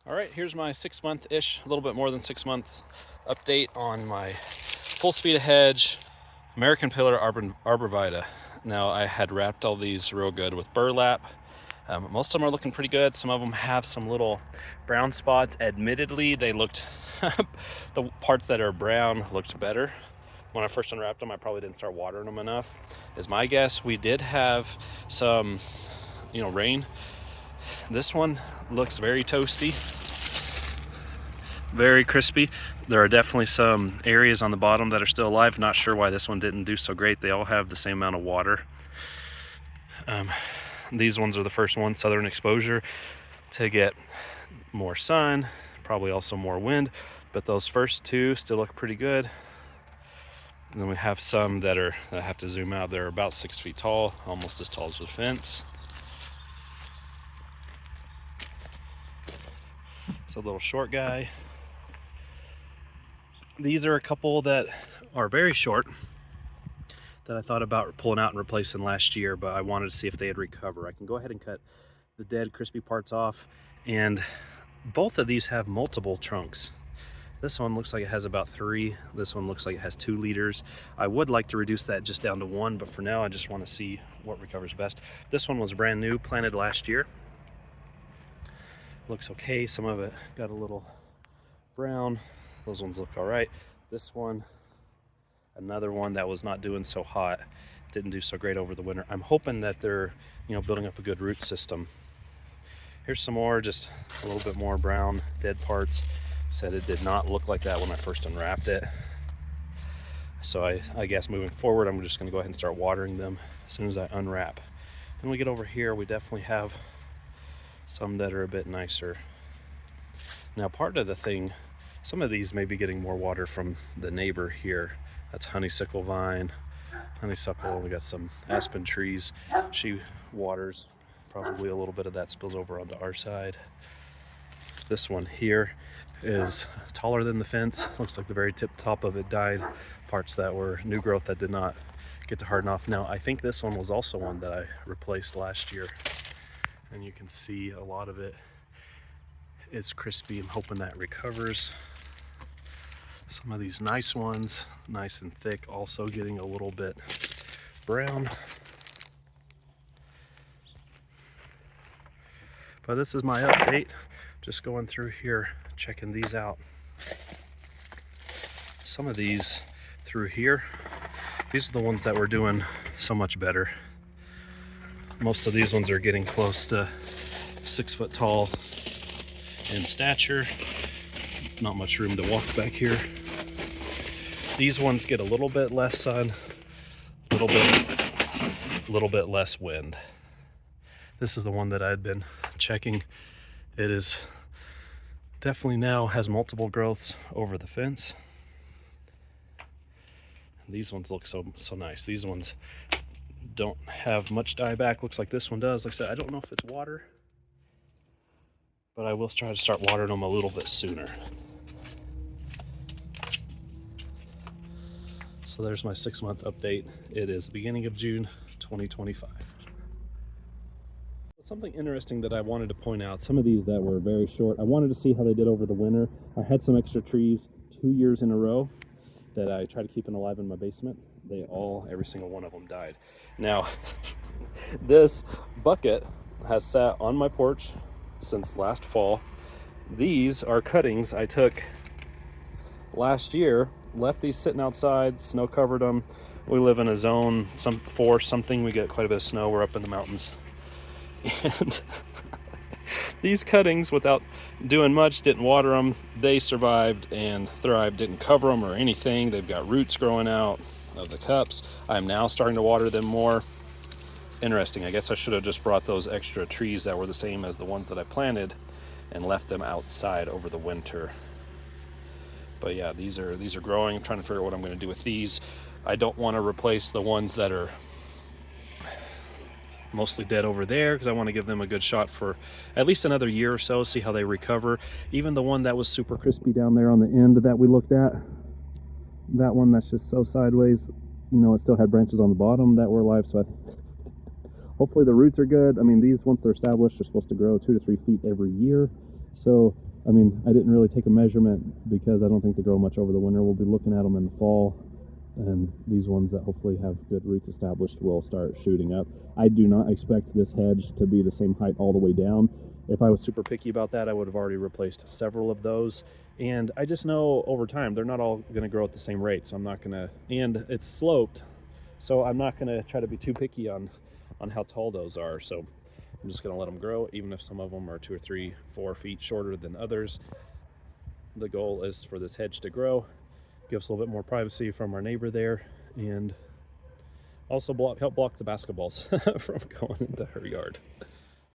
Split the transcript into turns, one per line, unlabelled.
All right, here's my 6-month-ish, a little bit more than 6 months update on my full speed of hedge American Pillar Arborvitae. Now, I had wrapped all these real good with burlap. Most of them are looking pretty good. Some of them have some little brown spots. Admittedly, they looked, the parts that are brown looked better. When I first unwrapped them, I probably didn't start watering them enough, is my guess. We did have some, rain. This one looks very toasty, very crispy. There are definitely some areas on the bottom that are still alive. Not sure why this one didn't do so great. They all have the same amount of water. These ones are the first ones, southern exposure, to get more sun, probably also more wind, but those first two still look pretty good. And then we have some that I have to zoom out. They're about 6 feet tall, almost as tall as the fence. It's a little short guy. These are a couple that are very short that I thought about pulling out and replacing last year, but I wanted to see if they'd recover. I can go ahead and cut the dead crispy parts off, and both of these have multiple trunks. This one looks like it has about 3. This one looks like it has 2 liters. I would like to reduce that just down to 1, but for now I just want to see what recovers best. This one was brand new, planted last year. Looks okay. Some of it got a little brown. Those ones look all right. This one, another one that was not doing so hot, didn't do so great over the winter. I'm hoping that they're, building up a good root system. Here's some more, just a little bit more brown, dead parts. Said it did not look like that when I first unwrapped it. So I guess moving forward, I'm just gonna go ahead and start watering them as soon as I unwrap. Then we get over here, we definitely have some that are a bit nicer. Now, part of the thing, some of these may be getting more water from the neighbor here. That's honeysuckle vine, honeysuckle. We got some aspen trees. She waters, probably a little bit of that spills over onto our side. This one here is taller than the fence. Looks like the very top of it died. Parts that were new growth that did not get to harden off. Now, I think this one was also one that I replaced last year, and you can see a lot of it is crispy. I'm hoping that recovers. Some of these nice ones, nice and thick, also getting a little bit brown. But this is my update. Just going through here, checking these out. Some of these through here, these are the ones that were doing so much better. Most of these ones are getting close to 6 foot tall in stature. Not much room to walk back here. These ones get a little bit less sun, a little bit less wind. This is the one that I had been checking. It is definitely now has multiple growths over the fence. These ones look so nice. These ones don't have much dieback. Looks like this one does. Like I said, I don't know if it's water, but I will try to start watering them a little bit sooner. So there's my 6-month update. It is the beginning of June 2025. Something interesting that I wanted to point out, some of these that were very short, I wanted to see how they did over the winter. I had some extra trees 2 years in a row that I tried to keep alive in my basement. Every single one of them died. Now, this bucket has sat on my porch since last fall. These are cuttings I took last year, left these sitting outside, snow covered them. We live in a zone, we get quite a bit of snow. We're up in the mountains. And these cuttings, without doing much, didn't water them. They survived and thrived, didn't cover them or anything. They've got roots growing out of the cups. I'm now starting to water them more. Interesting. I guess I should have just brought those extra trees that were the same as the ones that I planted and left them outside over the winter. But yeah, these are growing. I'm trying to figure out what I'm going to do with these. I don't want to replace the ones that are mostly dead over there, because I want to give them a good shot for at least another year or so, see how they recover. Even the one that was super crispy down there on the end that we looked at, that one that's just so sideways, it still had branches on the bottom that were alive. So hopefully the roots are good. I mean, these, once they're established, are supposed to grow 2 to 3 feet every year. So I mean, I didn't really take a measurement because I don't think they grow much over the winter. We'll be looking at them in the fall, and these ones that hopefully have good roots established will start shooting up. I do not expect this hedge to be the same height all the way down. If I was super picky about that, I would have already replaced several of those. And I just know over time they're not all going to grow at the same rate, so I'm not going to, and it's sloped, so I'm not going to try to be too picky on how tall those are. So I'm just going to let them grow, even if some of them are 2 or 3, 4 feet shorter than others. The goal is for this hedge to grow, give us a little bit more privacy from our neighbor there, and also help block the basketballs from going into her yard.